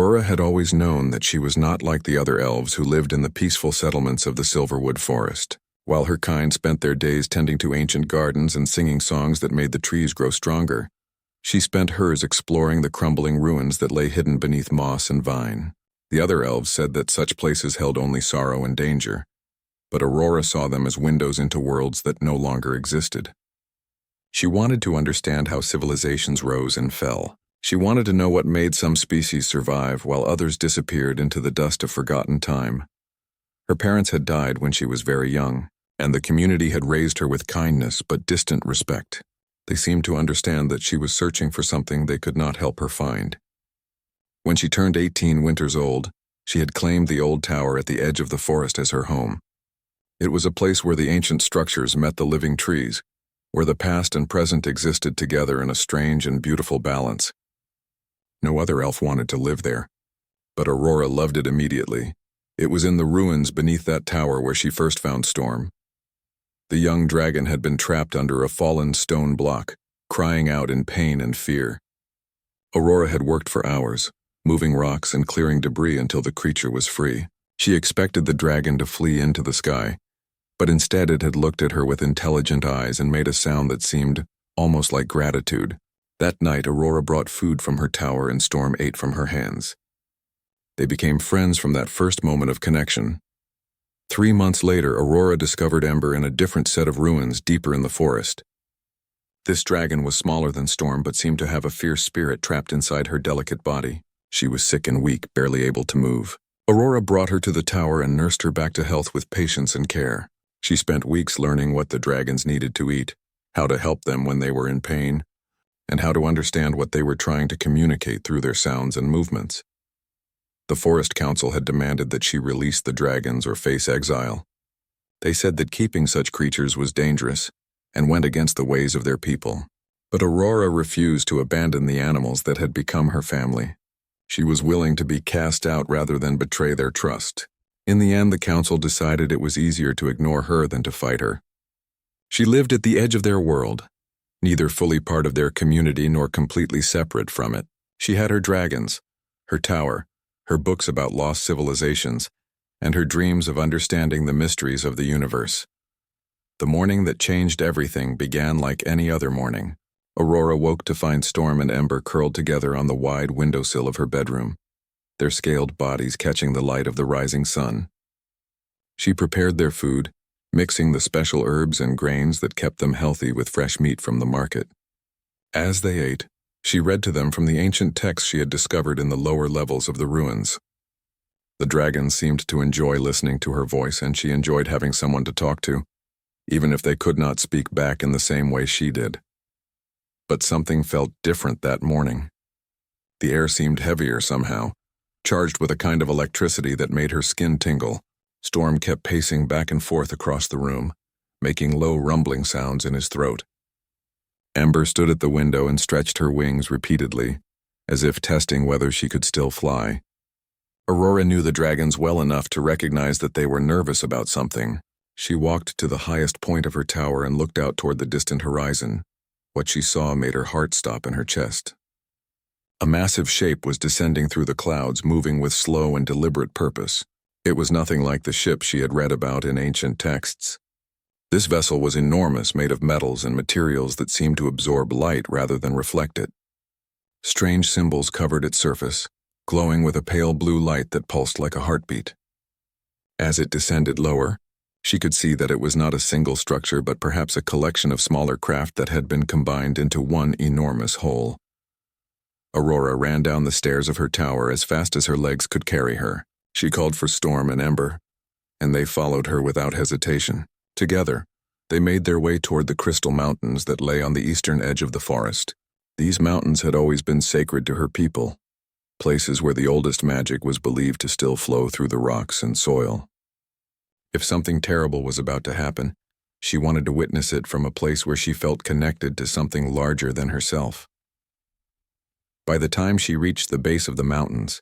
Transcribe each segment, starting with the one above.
Aurora had always known that she was not like the other elves who lived in the peaceful settlements of the Silverwood Forest. While her kind spent their days tending to ancient gardens and singing songs that made the trees grow stronger, she spent hers exploring the crumbling ruins that lay hidden beneath moss and vine. The other elves said that such places held only sorrow and danger, but Aurora saw them as windows into worlds that no longer existed. She wanted to understand how civilizations rose and fell. She wanted to know what made some species survive while others disappeared into the dust of forgotten time. Her parents had died when she was very young, and the community had raised her with kindness but distant respect. They seemed to understand that she was searching for something they could not help her find. When she turned 18 winters old, she had claimed the old tower at the edge of the forest as her home. It was a place where the ancient structures met the living trees, where the past and present existed together in a strange and beautiful balance. No other elf wanted to live there, but Aurora loved it immediately. It was in the ruins beneath that tower where she first found Storm. The young dragon had been trapped under a fallen stone block, crying out in pain and fear. Aurora had worked for hours, moving rocks and clearing debris until the creature was free. She expected the dragon to flee into the sky, but instead it had looked at her with intelligent eyes and made a sound that seemed almost like gratitude. That night, Aurora brought food from her tower and Storm ate from her hands. They became friends from that first moment of connection. 3 months later, Aurora discovered Ember in a different set of ruins deeper in the forest. This dragon was smaller than Storm but seemed to have a fierce spirit trapped inside her delicate body. She was sick and weak, barely able to move. Aurora brought her to the tower and nursed her back to health with patience and care. She spent weeks learning what the dragons needed to eat, how to help them when they were in pain, and how to understand what they were trying to communicate through their sounds and movements. The Forest Council had demanded that she release the dragons or face exile. They said that keeping such creatures was dangerous and went against the ways of their people. But Aurora refused to abandon the animals that had become her family. She was willing to be cast out rather than betray their trust. In the end, the council decided it was easier to ignore her than to fight her. She lived at the edge of their world, neither fully part of their community nor completely separate from it. She had her dragons, her tower, her books about lost civilizations, and her dreams of understanding the mysteries of the universe. The morning that changed everything began like any other morning. Aurora woke to find Storm and Ember curled together on the wide windowsill of her bedroom, their scaled bodies catching the light of the rising sun. She prepared their food, mixing the special herbs and grains that kept them healthy with fresh meat from the market. As they ate, she read to them from the ancient texts she had discovered in the lower levels of the ruins. The dragons seemed to enjoy listening to her voice, and she enjoyed having someone to talk to, even if they could not speak back in the same way she did. But something felt different that morning. The air seemed heavier somehow, charged with a kind of electricity that made her skin tingle. Storm kept pacing back and forth across the room, making low rumbling sounds in his throat. Ember stood at the window and stretched her wings repeatedly, as if testing whether she could still fly. Aurora knew the dragons well enough to recognize that they were nervous about something. She walked to the highest point of her tower and looked out toward the distant horizon. What she saw made her heart stop in her chest. A massive shape was descending through the clouds, moving with slow and deliberate purpose. It was nothing like the ship she had read about in ancient texts. This vessel was enormous, made of metals and materials that seemed to absorb light rather than reflect it. Strange symbols covered its surface, glowing with a pale blue light that pulsed like a heartbeat. As it descended lower, she could see that it was not a single structure but perhaps a collection of smaller craft that had been combined into one enormous whole. Aurora ran down the stairs of her tower as fast as her legs could carry her. She called for Storm and Ember, and they followed her without hesitation. Together, they made their way toward the crystal mountains that lay on the eastern edge of the forest. These mountains had always been sacred to her people, places where the oldest magic was believed to still flow through the rocks and soil. If something terrible was about to happen, she wanted to witness it from a place where she felt connected to something larger than herself. By the time she reached the base of the mountains,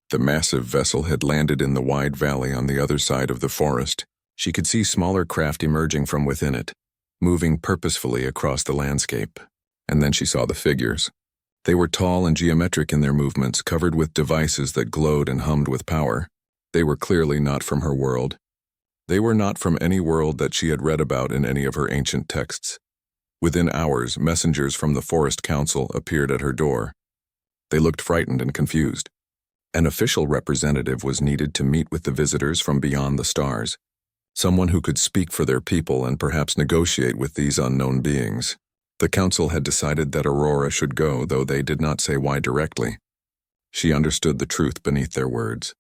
the massive vessel had landed in the wide valley on the other side of the forest. She could see smaller craft emerging from within it, moving purposefully across the landscape. And then she saw the figures. They were tall and geometric in their movements, covered with devices that glowed and hummed with power. They were clearly not from her world. They were not from any world that she had read about in any of her ancient texts. Within hours, messengers from the Forest Council appeared at her door. They looked frightened and confused. An official representative was needed to meet with the visitors from beyond the stars, someone who could speak for their people and perhaps negotiate with these unknown beings. The council had decided that Aurora should go, though they did not say why directly. She understood the truth beneath their words.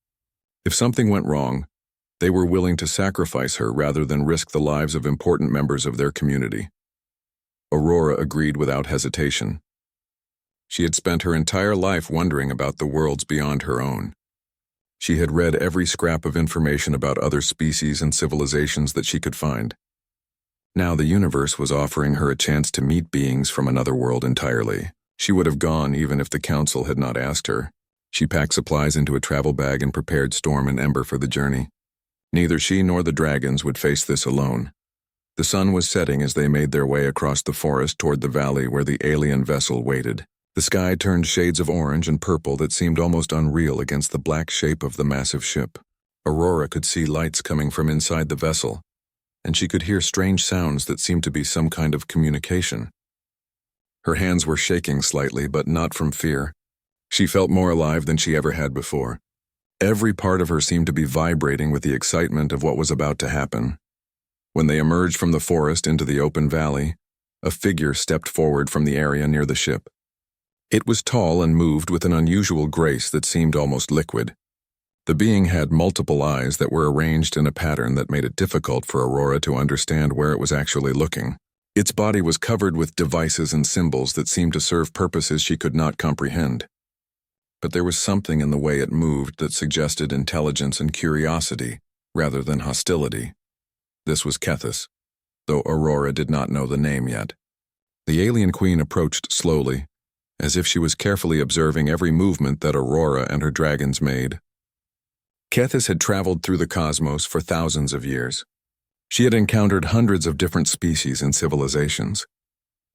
If something went wrong, they were willing to sacrifice her rather than risk the lives of important members of their community. Aurora agreed without hesitation. She had spent her entire life wondering about the worlds beyond her own. She had read every scrap of information about other species and civilizations that she could find. Now the universe was offering her a chance to meet beings from another world entirely. She would have gone even if the council had not asked her. She packed supplies into a travel bag and prepared Storm and Ember for the journey. Neither she nor the dragons would face this alone. The sun was setting as they made their way across the forest toward the valley where the alien vessel waited. The sky turned shades of orange and purple that seemed almost unreal against the black shape of the massive ship. Aurora could see lights coming from inside the vessel, and she could hear strange sounds that seemed to be some kind of communication. Her hands were shaking slightly, but not from fear. She felt more alive than she ever had before. Every part of her seemed to be vibrating with the excitement of what was about to happen. When they emerged from the forest into the open valley, a figure stepped forward from the area near the ship. It was tall and moved with an unusual grace that seemed almost liquid. The being had multiple eyes that were arranged in a pattern that made it difficult for Aurora to understand where it was actually looking. Its body was covered with devices and symbols that seemed to serve purposes she could not comprehend. But there was something in the way it moved that suggested intelligence and curiosity, rather than hostility. This was Kethis, though Aurora did not know the name yet. The alien queen approached slowly, as if she was carefully observing every movement that Aurora and her dragons made. Kethis had traveled through the cosmos for thousands of years. She had encountered hundreds of different species and civilizations.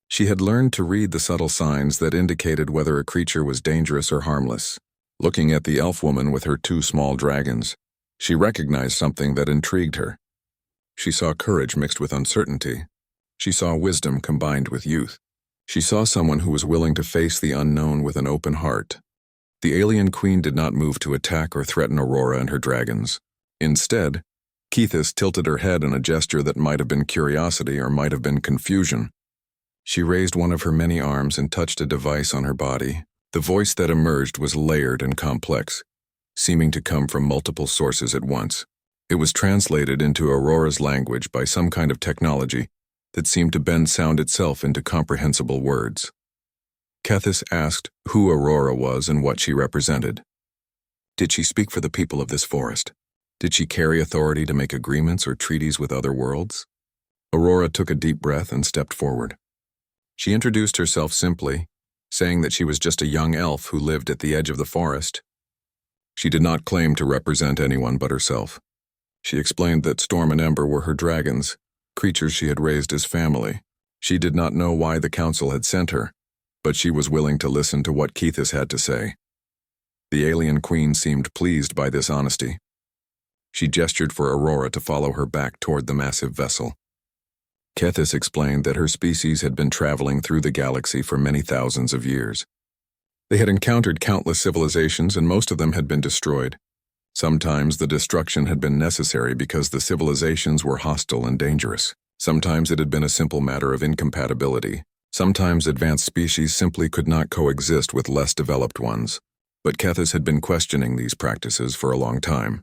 She had learned to read the subtle signs that indicated whether a creature was dangerous or harmless. Looking at the elf woman with her two small dragons, she recognized something that intrigued her. She saw courage mixed with uncertainty. She saw wisdom combined with youth. She saw someone who was willing to face the unknown with an open heart. The alien queen did not move to attack or threaten Aurora and her dragons. Instead, Kethis tilted her head in a gesture that might have been curiosity or might have been confusion. She raised one of her many arms and touched a device on her body. The voice that emerged was layered and complex, seeming to come from multiple sources at once. It was translated into Aurora's language by some kind of technology that seemed to bend sound itself into comprehensible words. Kethis asked who Aurora was and what she represented. Did she speak for the people of this forest? Did she carry authority to make agreements or treaties with other worlds? Aurora took a deep breath and stepped forward. She introduced herself simply, saying that she was just a young elf who lived at the edge of the forest. She did not claim to represent anyone but herself. She explained that Storm and Ember were her dragons, creatures she had raised as family. She did not know why the council had sent her, but she was willing to listen to what Kethis had to say. The alien queen seemed pleased by this honesty. She gestured for Aurora to follow her back toward the massive vessel. Kethis explained that her species had been traveling through the galaxy for many thousands of years. They had encountered countless civilizations and most of them had been destroyed. Sometimes the destruction had been necessary because the civilizations were hostile and dangerous. Sometimes it had been a simple matter of incompatibility. Sometimes advanced species simply could not coexist with less developed ones. But Kethis had been questioning these practices for a long time.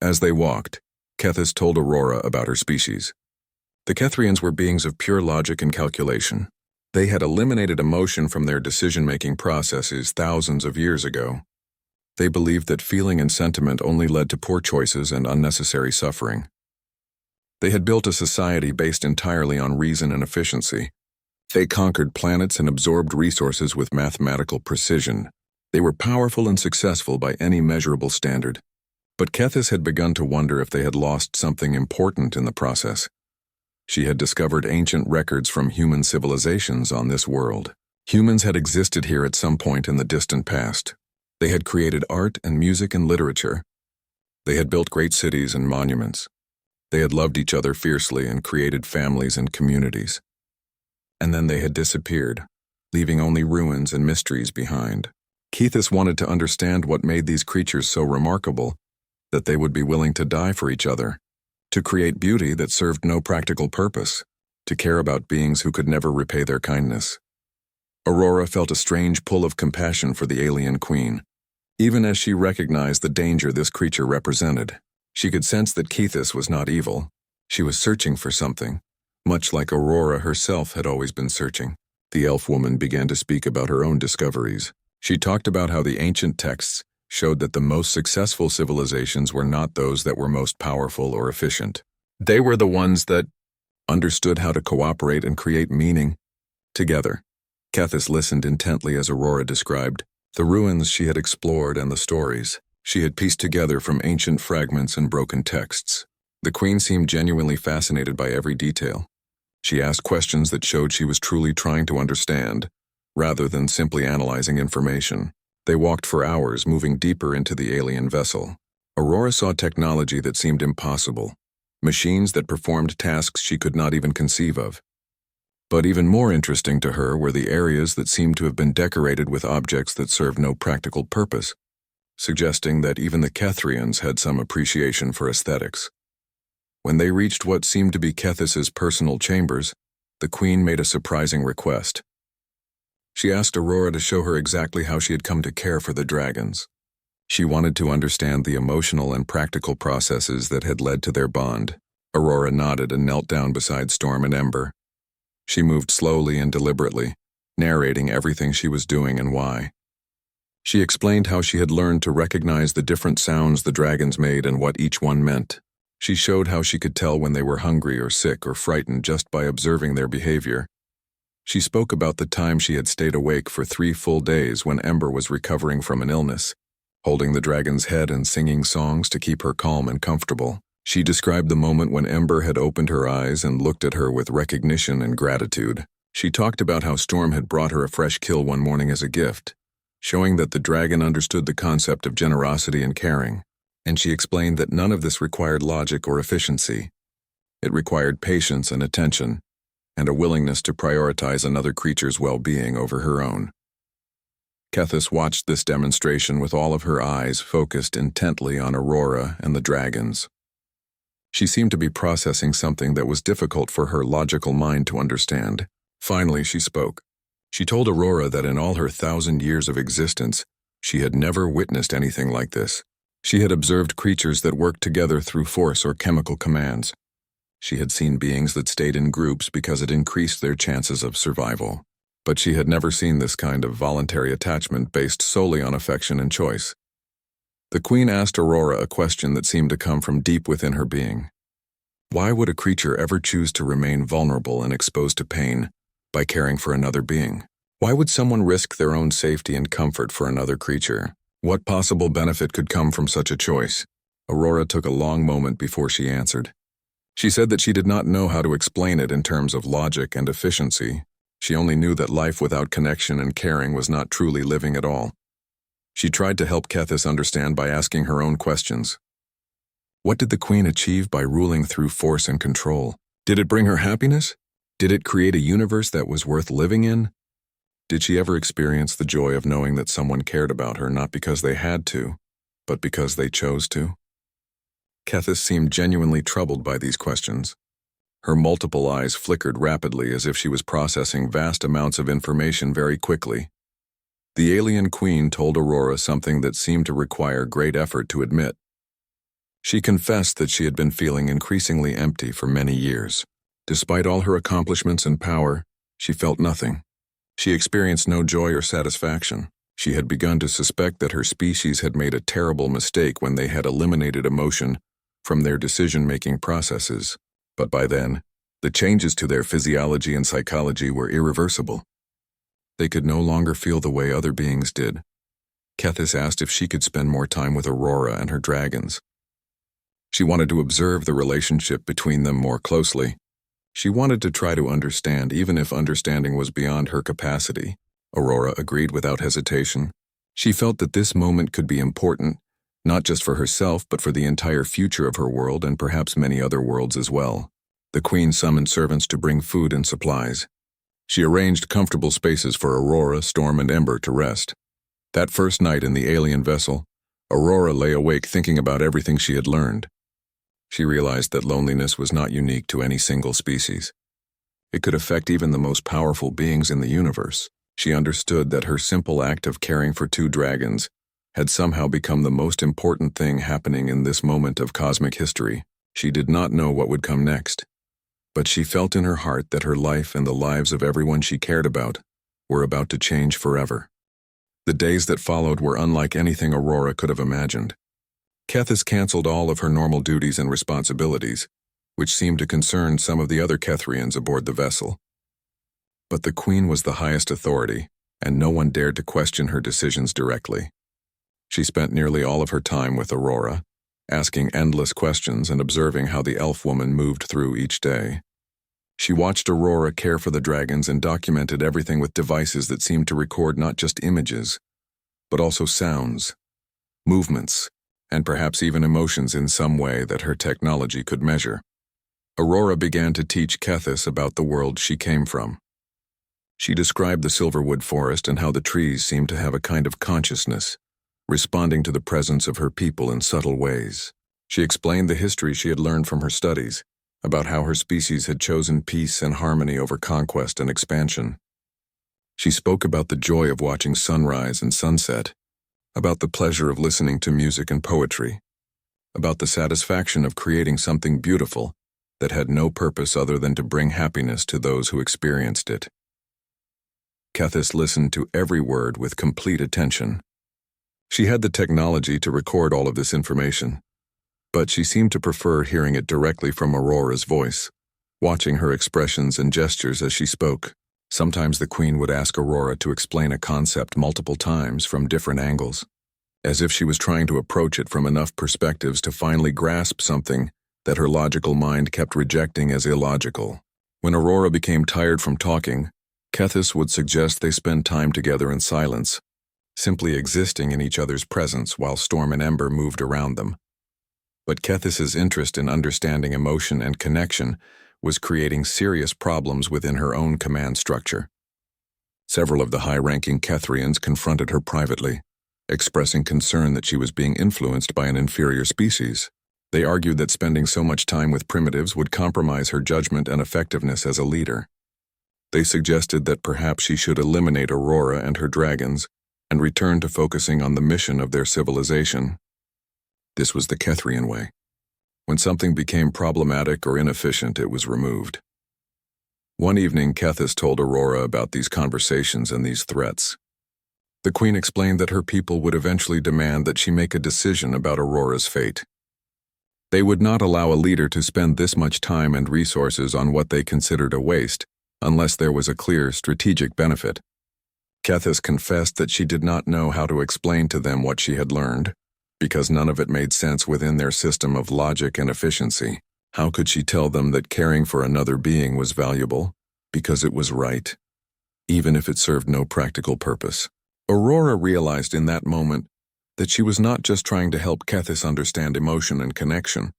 As they walked, Kethis told Aurora about her species. The Kethrians were beings of pure logic and calculation. They had eliminated emotion from their decision-making processes thousands of years ago. They believed that feeling and sentiment only led to poor choices and unnecessary suffering. They had built a society based entirely on reason and efficiency. They conquered planets and absorbed resources with mathematical precision. They were powerful and successful by any measurable standard. But Kethis had begun to wonder if they had lost something important in the process. She had discovered ancient records from human civilizations on this world. Humans had existed here at some point in the distant past. They had created art and music and literature. They had built great cities and monuments. They had loved each other fiercely and created families and communities. And then they had disappeared, leaving only ruins and mysteries behind. Keithis wanted to understand what made these creatures so remarkable that they would be willing to die for each other, to create beauty that served no practical purpose, to care about beings who could never repay their kindness. Aurora felt a strange pull of compassion for the alien queen. Even as she recognized the danger this creature represented, she could sense that Keithis was not evil. She was searching for something, much like Aurora herself had always been searching. The elf woman began to speak about her own discoveries. She talked about how the ancient texts showed that the most successful civilizations were not those that were most powerful or efficient. They were the ones that understood how to cooperate and create meaning together. Keithis listened intently as Aurora described the ruins she had explored and the stories she had pieced together from ancient fragments and broken texts. The queen seemed genuinely fascinated by every detail. She asked questions that showed she was truly trying to understand, rather than simply analyzing information. They walked for hours, moving deeper into the alien vessel. Aurora saw technology that seemed impossible, machines that performed tasks she could not even conceive of. But even more interesting to her were the areas that seemed to have been decorated with objects that served no practical purpose, suggesting that even the Kethrians had some appreciation for aesthetics. When they reached what seemed to be Keithis' personal chambers, the queen made a surprising request. She asked Aurora to show her exactly how she had come to care for the dragons. She wanted to understand the emotional and practical processes that had led to their bond. Aurora nodded and knelt down beside Storm and Ember. She moved slowly and deliberately, narrating everything she was doing and why. She explained how she had learned to recognize the different sounds the dragons made and what each one meant. She showed how she could tell when they were hungry or sick or frightened just by observing their behavior. She spoke about the time she had stayed awake for 3 full days when Ember was recovering from an illness, holding the dragon's head and singing songs to keep her calm and comfortable. She described the moment when Ember had opened her eyes and looked at her with recognition and gratitude. She talked about how Storm had brought her a fresh kill one morning as a gift, showing that the dragon understood the concept of generosity and caring. And she explained that none of this required logic or efficiency. It required patience and attention, and a willingness to prioritize another creature's well-being over her own. Keithis watched this demonstration with all of her eyes focused intently on Aurora and the dragons. She seemed to be processing something that was difficult for her logical mind to understand. Finally, she spoke. She told Aurora that in all her 1,000 years of existence, she had never witnessed anything like this. She had observed creatures that worked together through force or chemical commands. She had seen beings that stayed in groups because it increased their chances of survival. But she had never seen this kind of voluntary attachment based solely on affection and choice. The queen asked Aurora a question that seemed to come from deep within her being. Why would a creature ever choose to remain vulnerable and exposed to pain by caring for another being? Why would someone risk their own safety and comfort for another creature? What possible benefit could come from such a choice? Aurora took a long moment before she answered. She said that she did not know how to explain it in terms of logic and efficiency. She only knew that life without connection and caring was not truly living at all. She tried to help Keithis understand by asking her own questions. What did the queen achieve by ruling through force and control? Did it bring her happiness? Did it create a universe that was worth living in? Did she ever experience the joy of knowing that someone cared about her not because they had to, but because they chose to? Keithis seemed genuinely troubled by these questions. Her multiple eyes flickered rapidly as if she was processing vast amounts of information very quickly. The alien queen told Aurora something that seemed to require great effort to admit. She confessed that she had been feeling increasingly empty for many years. Despite all her accomplishments and power, she felt nothing. She experienced no joy or satisfaction. She had begun to suspect that her species had made a terrible mistake when they had eliminated emotion from their decision-making processes. But by then, the changes to their physiology and psychology were irreversible. They could no longer feel the way other beings did. Keithis asked if she could spend more time with Aurora and her dragons. She wanted to observe the relationship between them more closely. She wanted to try to understand, even if understanding was beyond her capacity. Aurora agreed without hesitation. She felt that this moment could be important, not just for herself but for the entire future of her world and perhaps many other worlds as well. The Queen summoned servants to bring food and supplies. She arranged comfortable spaces for Aurora, Storm, and Ember to rest. That first night in the alien vessel, Aurora lay awake thinking about everything she had learned. She realized that loneliness was not unique to any single species. It could affect even the most powerful beings in the universe. She understood that her simple act of caring for 2 dragons had somehow become the most important thing happening in this moment of cosmic history. She did not know what would come next, but she felt in her heart that her life and the lives of everyone she cared about were about to change forever. The days that followed were unlike anything Aurora could have imagined. Kethis canceled all of her normal duties and responsibilities, which seemed to concern some of the other Kethrians aboard the vessel. But the Queen was the highest authority, and no one dared to question her decisions directly. She spent nearly all of her time with Aurora, asking endless questions and observing how the elf woman moved through each day. She watched Aurora care for the dragons and documented everything with devices that seemed to record not just images, but also sounds, movements, and perhaps even emotions in some way that her technology could measure. Aurora began to teach Kethis about the world she came from. She described the Silverwood Forest and how the trees seemed to have a kind of consciousness, responding to the presence of her people in subtle ways. She explained the history she had learned from her studies, about how her species had chosen peace and harmony over conquest and expansion. She spoke about the joy of watching sunrise and sunset, about the pleasure of listening to music and poetry, about the satisfaction of creating something beautiful that had no purpose other than to bring happiness to those who experienced it. Kethis listened to every word with complete attention. She had the technology to record all of this information, but she seemed to prefer hearing it directly from Aurora's voice, watching her expressions and gestures as she spoke. Sometimes the Queen would ask Aurora to explain a concept multiple times from different angles, as if she was trying to approach it from enough perspectives to finally grasp something that her logical mind kept rejecting as illogical. When Aurora became tired from talking, Kethis would suggest they spend time together in silence, simply existing in each other's presence while Storm and Ember moved around them. But Kethis's interest in understanding emotion and connection was creating serious problems within her own command structure. Several of the high-ranking Kethrians confronted her privately, expressing concern that she was being influenced by an inferior species. They argued that spending so much time with primitives would compromise her judgment and effectiveness as a leader. They suggested that perhaps she should eliminate Aurora and her dragons and return to focusing on the mission of their civilization. This was the Kethrian way. When something became problematic or inefficient, it was removed. One evening, Kethis told Aurora about these conversations and these threats. The Queen explained that her people would eventually demand that she make a decision about Aurora's fate. They would not allow a leader to spend this much time and resources on what they considered a waste, unless there was a clear strategic benefit. Kethis confessed that she did not know how to explain to them what she had learned, because none of it made sense within their system of logic and efficiency. How could she tell them that caring for another being was valuable, because it was right, even if it served no practical purpose? Aurora realized in that moment that she was not just trying to help Kethis understand emotion and connection.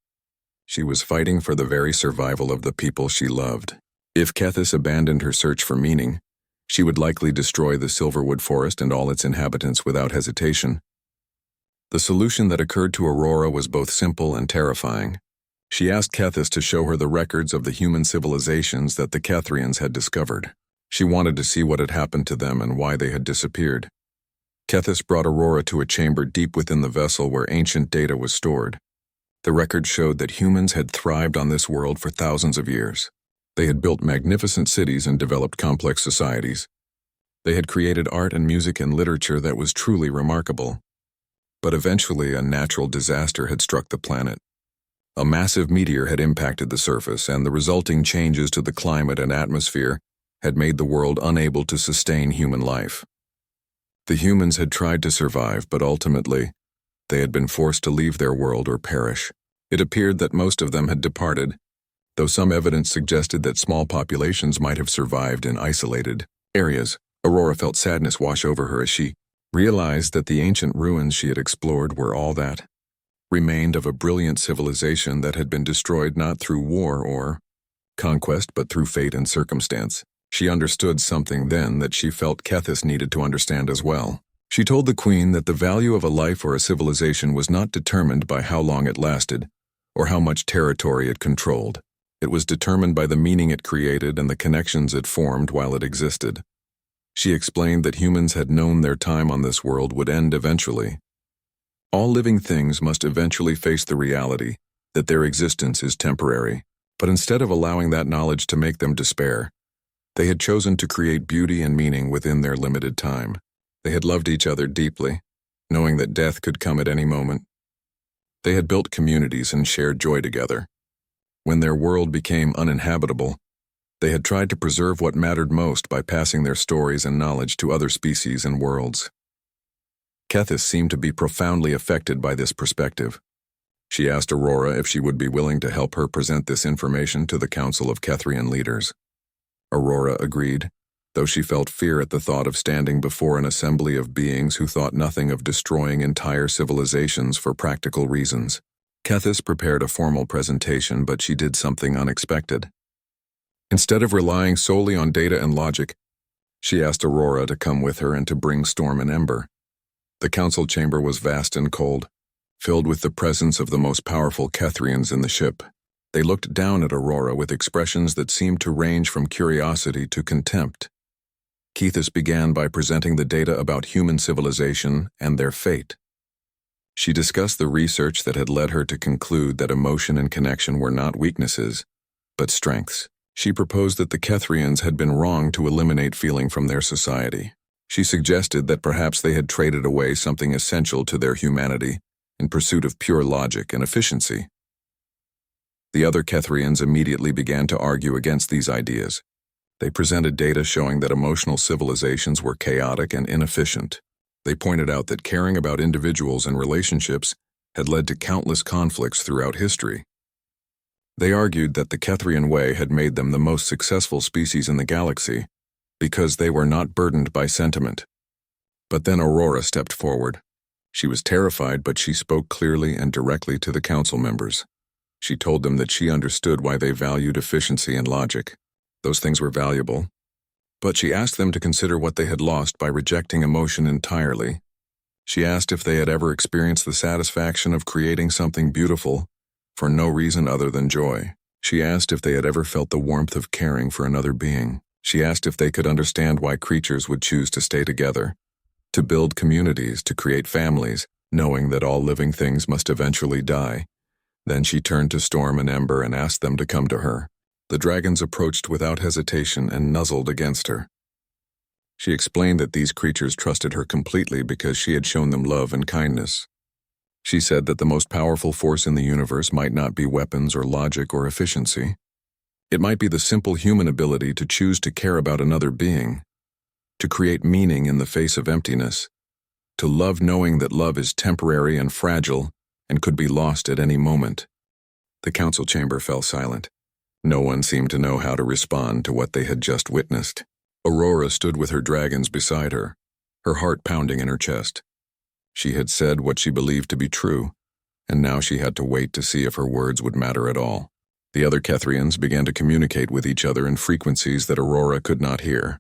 She was fighting for the very survival of the people she loved. If Kethis abandoned her search for meaning, she would likely destroy the Silverwood Forest and all its inhabitants without hesitation. The solution that occurred to Aurora was both simple and terrifying. She asked Kethis to show her the records of the human civilizations that the Kethrians had discovered. She wanted to see what had happened to them and why they had disappeared. Kethis brought Aurora to a chamber deep within the vessel where ancient data was stored. The records showed that humans had thrived on this world for thousands of years. They had built magnificent cities and developed complex societies. They had created art and music and literature that was truly remarkable. But eventually, a natural disaster had struck the planet. A massive meteor had impacted the surface, and the resulting changes to the climate and atmosphere had made the world unable to sustain human life. The humans had tried to survive, but ultimately, they had been forced to leave their world or perish. It appeared that most of them had departed, though some evidence suggested that small populations might have survived in isolated areas. Aurora felt sadness wash over her as she realized that the ancient ruins she had explored were all that remained of a brilliant civilization that had been destroyed not through war or conquest but through fate and circumstance. She understood something then that she felt Kethis needed to understand as well. She told the Queen that the value of a life or a civilization was not determined by how long it lasted or how much territory it controlled. It was determined by the meaning it created and the connections it formed while it existed. She explained that humans had known their time on this world would end eventually. All living things must eventually face the reality that their existence is temporary, but instead of allowing that knowledge to make them despair, they had chosen to create beauty and meaning within their limited time. They had loved each other deeply, knowing that death could come at any moment. They had built communities and shared joy together. When their world became uninhabitable, they had tried to preserve what mattered most by passing their stories and knowledge to other species and worlds. Kethis seemed to be profoundly affected by this perspective. She asked Aurora if she would be willing to help her present this information to the Council of Kethrian leaders. Aurora agreed, though she felt fear at the thought of standing before an assembly of beings who thought nothing of destroying entire civilizations for practical reasons. Kethis prepared a formal presentation, but she did something unexpected. Instead of relying solely on data and logic, she asked Aurora to come with her and to bring Storm and Ember. The council chamber was vast and cold, filled with the presence of the most powerful Kethrians in the ship. They looked down at Aurora with expressions that seemed to range from curiosity to contempt. Kethis began by presenting the data about human civilization and their fate. She discussed the research that had led her to conclude that emotion and connection were not weaknesses, but strengths. She proposed that the Kethrians had been wrong to eliminate feeling from their society. She suggested that perhaps they had traded away something essential to their humanity in pursuit of pure logic and efficiency. The other Kethrians immediately began to argue against these ideas. They presented data showing that emotional civilizations were chaotic and inefficient. They pointed out that caring about individuals and relationships had led to countless conflicts throughout history. They argued that the Kethrian way had made them the most successful species in the galaxy because they were not burdened by sentiment. But then Aurora stepped forward. She was terrified, but she spoke clearly and directly to the council members. She told them that she understood why they valued efficiency and logic. Those things were valuable. But she asked them to consider what they had lost by rejecting emotion entirely. She asked if they had ever experienced the satisfaction of creating something beautiful for no reason other than joy. She asked if they had ever felt the warmth of caring for another being. She asked if they could understand why creatures would choose to stay together, to build communities, to create families, knowing that all living things must eventually die. Then she turned to Storm and Ember and asked them to come to her. The dragons approached without hesitation and nuzzled against her. She explained that these creatures trusted her completely because she had shown them love and kindness. She said that the most powerful force in the universe might not be weapons or logic or efficiency. It might be the simple human ability to choose to care about another being, to create meaning in the face of emptiness, to love knowing that love is temporary and fragile and could be lost at any moment. The council chamber fell silent. No one seemed to know how to respond to what they had just witnessed. Aurora stood with her dragons beside her, her heart pounding in her chest. She had said what she believed to be true, and now she had to wait to see if her words would matter at all. The other Kethrians began to communicate with each other in frequencies that Aurora could not hear.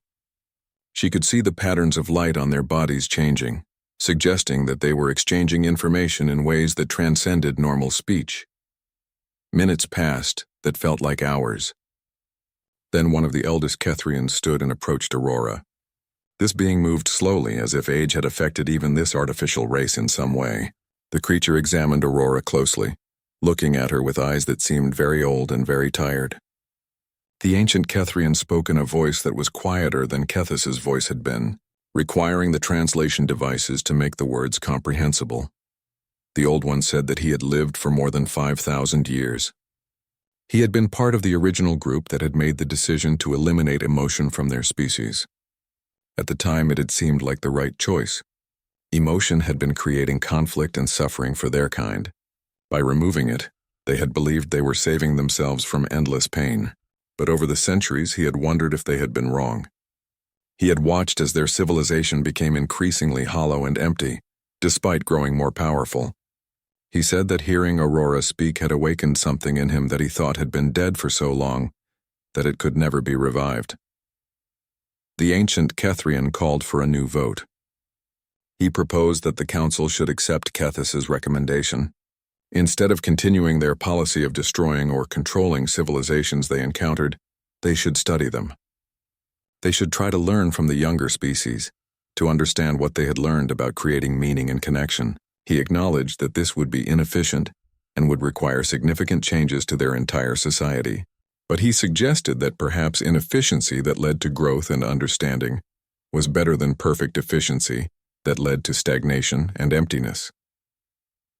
She could see the patterns of light on their bodies changing, suggesting that they were exchanging information in ways that transcended normal speech. Minutes passed that felt like hours. Then one of the eldest Kethrians stood and approached Aurora. This being moved slowly, as if age had affected even this artificial race in some way. The creature examined Aurora closely, looking at her with eyes that seemed very old and very tired. The ancient Kethrian spoke in a voice that was quieter than Kethis's voice had been, requiring the translation devices to make the words comprehensible. The old one said that he had lived for more than 5,000 years. He had been part of the original group that had made the decision to eliminate emotion from their species. At the time, it had seemed like the right choice. Emotion had been creating conflict and suffering for their kind. By removing it, they had believed they were saving themselves from endless pain. But over the centuries, he had wondered if they had been wrong. He had watched as their civilization became increasingly hollow and empty, despite growing more powerful. He said that hearing Aurora speak had awakened something in him that he thought had been dead for so long that it could never be revived. The ancient Kethrian called for a new vote. He proposed that the council should accept Kethys's recommendation. Instead of continuing their policy of destroying or controlling civilizations they encountered, they should study them. They should try to learn from the younger species, to understand what they had learned about creating meaning and connection. He acknowledged that this would be inefficient and would require significant changes to their entire society. But he suggested that perhaps inefficiency that led to growth and understanding was better than perfect efficiency that led to stagnation and emptiness.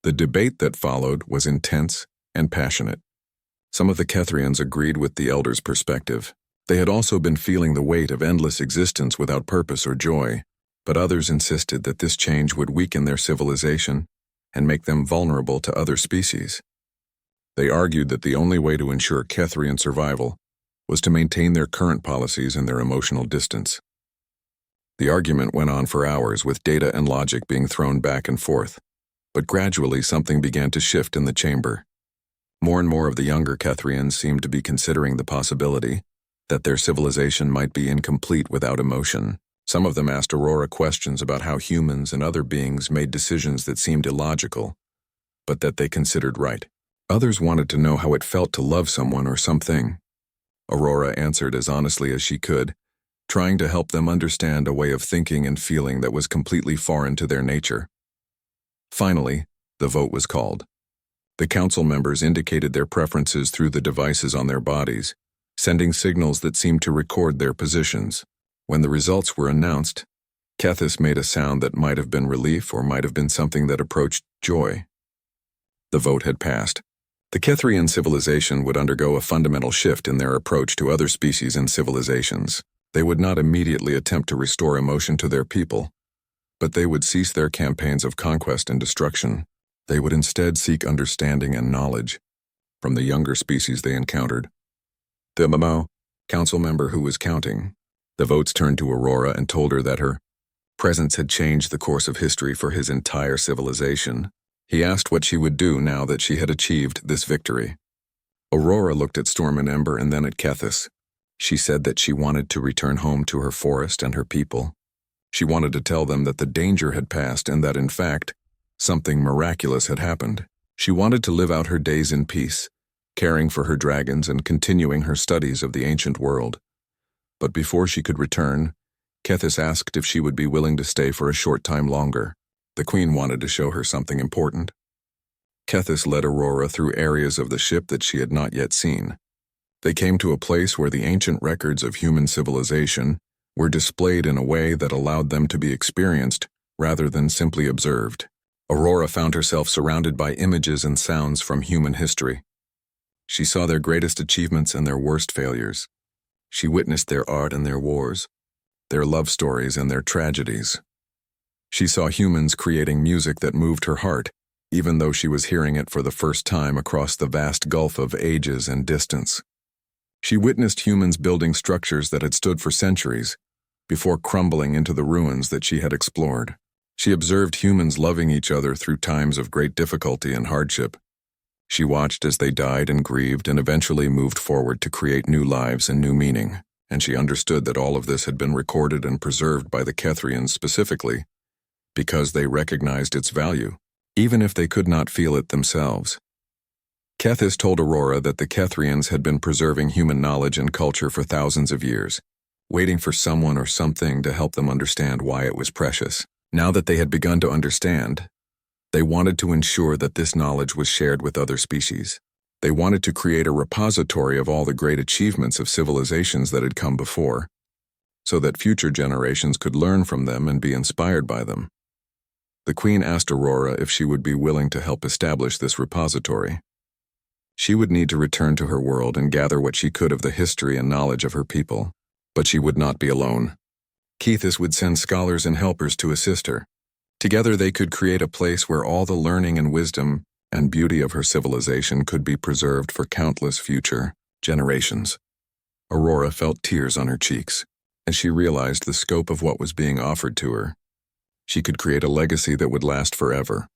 The debate that followed was intense and passionate. Some of the Kethrians agreed with the elders' perspective. They had also been feeling the weight of endless existence without purpose or joy, but others insisted that this change would weaken their civilization and make them vulnerable to other species. They argued that the only way to ensure Kethrian survival was to maintain their current policies and their emotional distance. The argument went on for hours, with data and logic being thrown back and forth, but gradually something began to shift in the chamber. More and more of the younger Kethrians seemed to be considering the possibility that their civilization might be incomplete without emotion. Some of them asked Aurora questions about how humans and other beings made decisions that seemed illogical, but that they considered right. Others wanted to know how it felt to love someone or something. Aurora answered as honestly as she could, trying to help them understand a way of thinking and feeling that was completely foreign to their nature. Finally, the vote was called. The council members indicated their preferences through the devices on their bodies, sending signals that seemed to record their positions. When the results were announced, Kethys made a sound that might have been relief or might have been something that approached joy. The vote had passed. The Kethrian civilization would undergo a fundamental shift in their approach to other species and civilizations. They would not immediately attempt to restore emotion to their people, but they would cease their campaigns of conquest and destruction. They would instead seek understanding and knowledge from the younger species they encountered. The Mamo, council member who was counting, the votes turned to Aurora and told her that her presence had changed the course of history for his entire civilization. He asked what she would do now that she had achieved this victory. Aurora looked at Storm and Ember and then at Kethys. She said that she wanted to return home to her forest and her people. She wanted to tell them that the danger had passed and that, in fact, something miraculous had happened. She wanted to live out her days in peace, caring for her dragons and continuing her studies of the ancient world. But before she could return, Kethys asked if she would be willing to stay for a short time longer. The queen wanted to show her something important. Kethys led Aurora through areas of the ship that she had not yet seen. They came to a place where the ancient records of human civilization were displayed in a way that allowed them to be experienced rather than simply observed. Aurora found herself surrounded by images and sounds from human history. She saw their greatest achievements and their worst failures. She witnessed their art and their wars, their love stories and their tragedies. She saw humans creating music that moved her heart, even though she was hearing it for the first time across the vast gulf of ages and distance. She witnessed humans building structures that had stood for centuries, before crumbling into the ruins that she had explored. She observed humans loving each other through times of great difficulty and hardship. She watched as they died and grieved and eventually moved forward to create new lives and new meaning, and she understood that all of this had been recorded and preserved by the Kethrians specifically, because they recognized its value, even if they could not feel it themselves. Kethys told Aurora that the Kethrians had been preserving human knowledge and culture for thousands of years, waiting for someone or something to help them understand why it was precious. Now that they had begun to understand, they wanted to ensure that this knowledge was shared with other species. They wanted to create a repository of all the great achievements of civilizations that had come before, so that future generations could learn from them and be inspired by them. The queen asked Aurora if she would be willing to help establish this repository. She would need to return to her world and gather what she could of the history and knowledge of her people, but she would not be alone. Kethys would send scholars and helpers to assist her. Together they could create a place where all the learning and wisdom and beauty of her civilization could be preserved for countless future generations. Aurora felt tears on her cheeks. As she realized the scope of what was being offered to her, she could create a legacy that would last forever.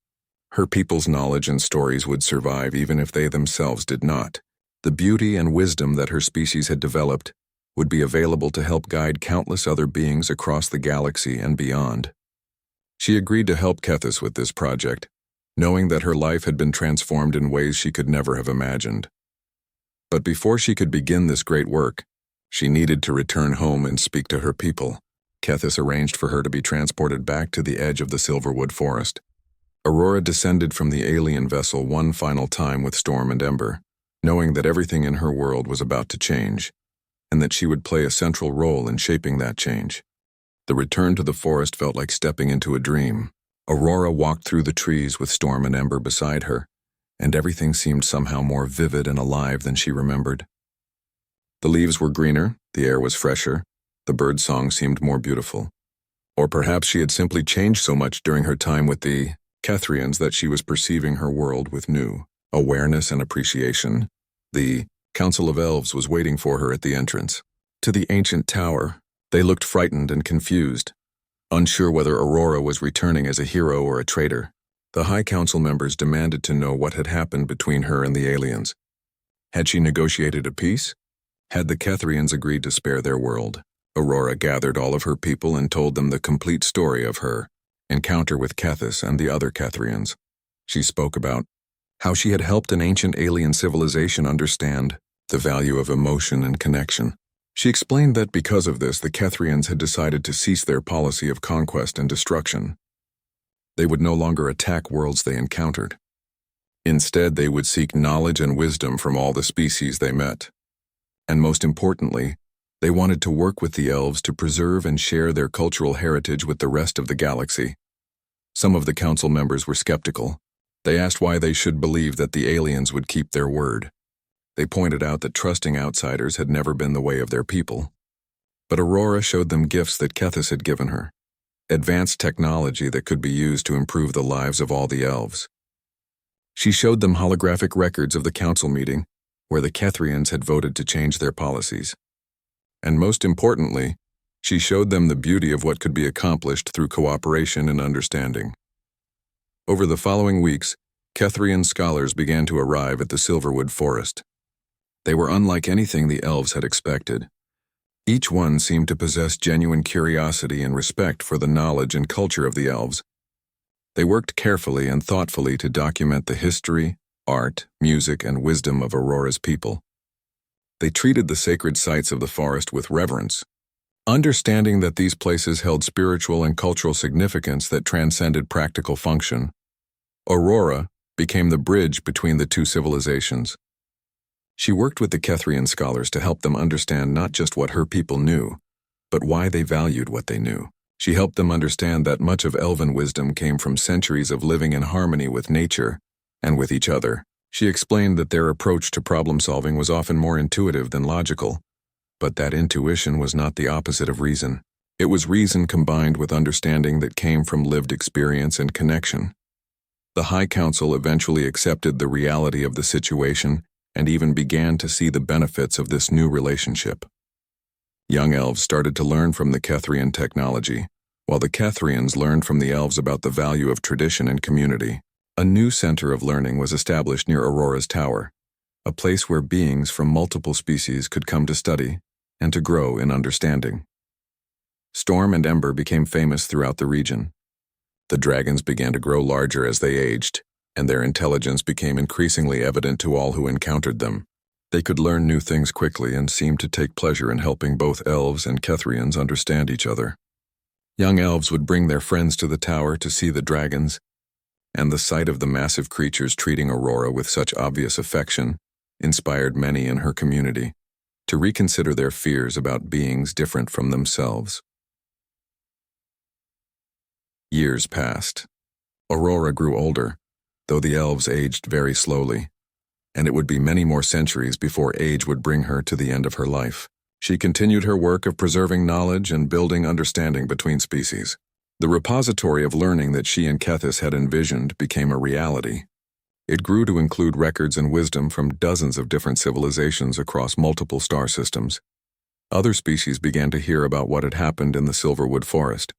Her people's knowledge and stories would survive even if they themselves did not. The beauty and wisdom that her species had developed would be available to help guide countless other beings across the galaxy and beyond. She agreed to help Kethis with this project, knowing that her life had been transformed in ways she could never have imagined. But before she could begin this great work, she needed to return home and speak to her people. Kethis arranged for her to be transported back to the edge of the Silverwood Forest. Aurora descended from the alien vessel one final time with Storm and Ember, knowing that everything in her world was about to change, and that she would play a central role in shaping that change. The return to the forest felt like stepping into a dream. Aurora walked through the trees with Storm and Ember beside her, and everything seemed somehow more vivid and alive than she remembered. The leaves were greener, the air was fresher, the bird song seemed more beautiful. Or perhaps she had simply changed so much during her time with the Kethrians that she was perceiving her world with new awareness and appreciation. The Council of Elves was waiting for her at the entrance to the ancient tower. They looked frightened and confused, unsure whether Aurora was returning as a hero or a traitor. The High Council members demanded to know what had happened between her and the aliens. Had she negotiated a peace? Had the Kethrians agreed to spare their world? Aurora gathered all of her people and told them the complete story of her encounter with Kethis and the other Kethrians. She spoke about how she had helped an ancient alien civilization understand the value of emotion and connection. She explained that because of this, the Kethrians had decided to cease their policy of conquest and destruction. They would no longer attack worlds they encountered. Instead, they would seek knowledge and wisdom from all the species they met. And most importantly, they wanted to work with the elves to preserve and share their cultural heritage with the rest of the galaxy. Some of the council members were skeptical. They asked why they should believe that the aliens would keep their word. They pointed out that trusting outsiders had never been the way of their people. But Aurora showed them gifts that Kethis had given her, advanced technology that could be used to improve the lives of all the elves. She showed them holographic records of the council meeting, where the Kethrians had voted to change their policies. And most importantly, she showed them the beauty of what could be accomplished through cooperation and understanding. Over the following weeks, Kethrian scholars began to arrive at the Silverwood Forest. They were unlike anything the elves had expected. Each one seemed to possess genuine curiosity and respect for the knowledge and culture of the elves. They worked carefully and thoughtfully to document the history, art, music, and wisdom of Aurora's people. They treated the sacred sites of the forest with reverence, understanding that these places held spiritual and cultural significance that transcended practical function. Aurora became the bridge between the two civilizations. She worked with the Kethrian scholars to help them understand not just what her people knew, but why they valued what they knew. She helped them understand that much of elven wisdom came from centuries of living in harmony with nature and with each other. She explained that their approach to problem-solving was often more intuitive than logical, but that intuition was not the opposite of reason. It was reason combined with understanding that came from lived experience and connection. The High Council eventually accepted the reality of the situation and even began to see the benefits of this new relationship. Young elves started to learn from the Kethrian technology, while the Kethrians learned from the elves about the value of tradition and community. A new center of learning was established near Aurora's tower, a place where beings from multiple species could come to study and to grow in understanding. Storm and Ember became famous throughout the region. The dragons began to grow larger as they aged, and their intelligence became increasingly evident to all who encountered them. They could learn new things quickly and seemed to take pleasure in helping both elves and Kethrians understand each other. Young elves would bring their friends to the tower to see the dragons, and the sight of the massive creatures treating Aurora with such obvious affection inspired many in her community to reconsider their fears about beings different from themselves. Years passed. Aurora grew older, though the elves aged very slowly, and it would be many more centuries before age would bring her to the end of her life. She continued her work of preserving knowledge and building understanding between species. The repository of learning that she and Kethis had envisioned became a reality. It grew to include records and wisdom from dozens of different civilizations across multiple star systems. Other species began to hear about what had happened in the Silverwood Forest.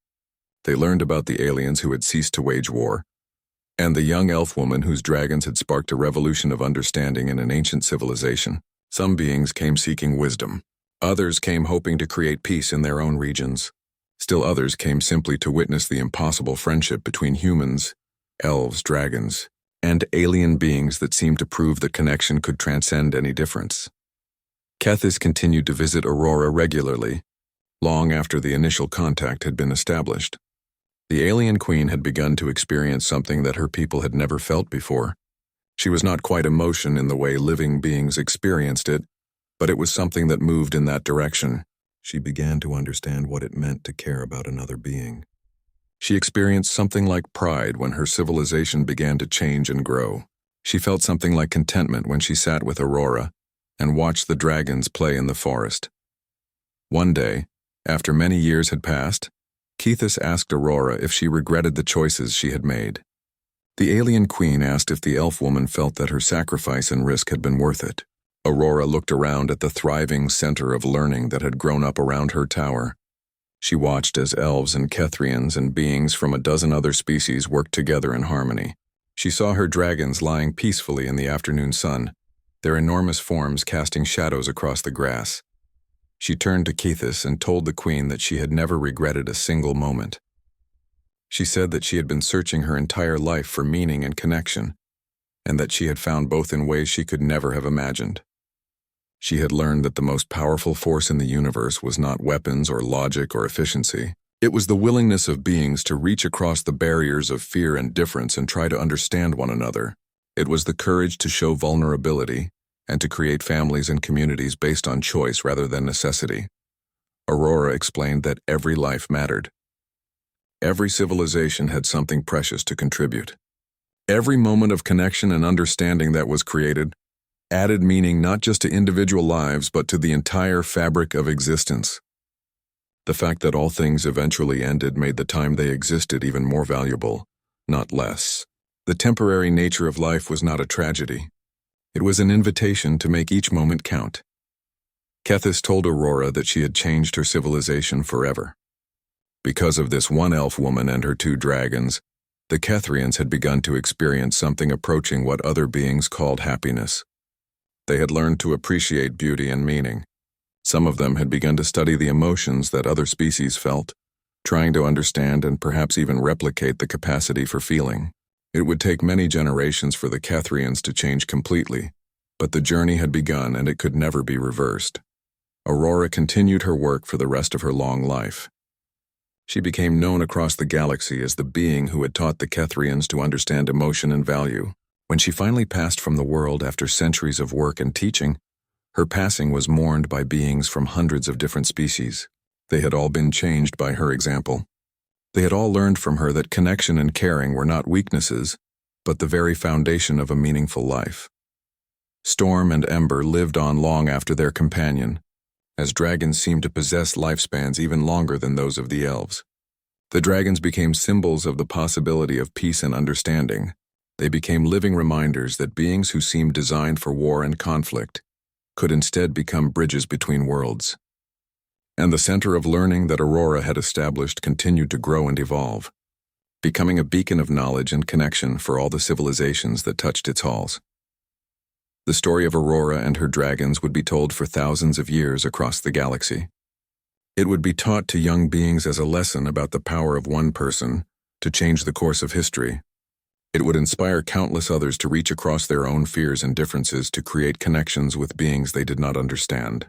They learned about the aliens who had ceased to wage war, and the young elf woman whose dragons had sparked a revolution of understanding in an ancient civilization. Some beings came seeking wisdom. Others came hoping to create peace in their own regions. Still others came simply to witness the impossible friendship between humans, elves, dragons, and alien beings that seemed to prove that connection could transcend any difference. Kethis continued to visit Aurora regularly, long after the initial contact had been established. The alien queen had begun to experience something that her people had never felt before. She was not quite emotion in the way living beings experienced it, but it was something that moved in that direction. She began to understand what it meant to care about another being. She experienced something like pride when her civilization began to change and grow. She felt something like contentment when she sat with Aurora and watched the dragons play in the forest. One day, after many years had passed, Kethis asked Aurora if she regretted the choices she had made. The alien queen asked if the elf woman felt that her sacrifice and risk had been worth it. Aurora looked around at the thriving center of learning that had grown up around her tower. She watched as elves and Kethrians and beings from a dozen other species worked together in harmony. She saw her dragons lying peacefully in the afternoon sun, their enormous forms casting shadows across the grass. She turned to Kethis and told the queen that she had never regretted a single moment. She said that she had been searching her entire life for meaning and connection, and that she had found both in ways she could never have imagined. She had learned that the most powerful force in the universe was not weapons or logic or efficiency. It was the willingness of beings to reach across the barriers of fear and difference and try to understand one another. It was the courage to show vulnerability and to create families and communities based on choice rather than necessity. Aurora explained that every life mattered. Every civilization had something precious to contribute. Every moment of connection and understanding that was created added meaning not just to individual lives but to the entire fabric of existence. The fact that all things eventually ended made the time they existed even more valuable, not less. The temporary nature of life was not a tragedy. It was an invitation to make each moment count. Kethis told Aurora that she had changed her civilization forever. Because of this one elf woman and her two dragons, the Kethrians had begun to experience something approaching what other beings called happiness. They had learned to appreciate beauty and meaning. Some of them had begun to study the emotions that other species felt, trying to understand and perhaps even replicate the capacity for feeling. It would take many generations for the Kethrians to change completely, but the journey had begun and it could never be reversed. Aurora continued her work for the rest of her long life. She became known across the galaxy as the being who had taught the Kethrians to understand emotion and value. When she finally passed from the world after centuries of work and teaching, her passing was mourned by beings from hundreds of different species. They had all been changed by her example. They had all learned from her that connection and caring were not weaknesses, but the very foundation of a meaningful life. Storm and Ember lived on long after their companion, as dragons seemed to possess lifespans even longer than those of the elves. The dragons became symbols of the possibility of peace and understanding. They became living reminders that beings who seemed designed for war and conflict could instead become bridges between worlds. And the center of learning that Aurora had established continued to grow and evolve, becoming a beacon of knowledge and connection for all the civilizations that touched its halls. The story of Aurora and her dragons would be told for thousands of years across the galaxy. It would be taught to young beings as a lesson about the power of one person to change the course of history. It would inspire countless others to reach across their own fears and differences to create connections with beings they did not understand.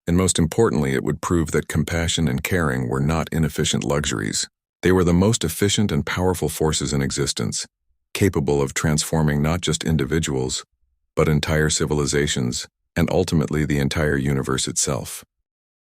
And most importantly, it would prove that compassion and caring were not inefficient luxuries. They were the most efficient and powerful forces in existence, capable of transforming not just individuals, but entire civilizations, and ultimately the entire universe itself.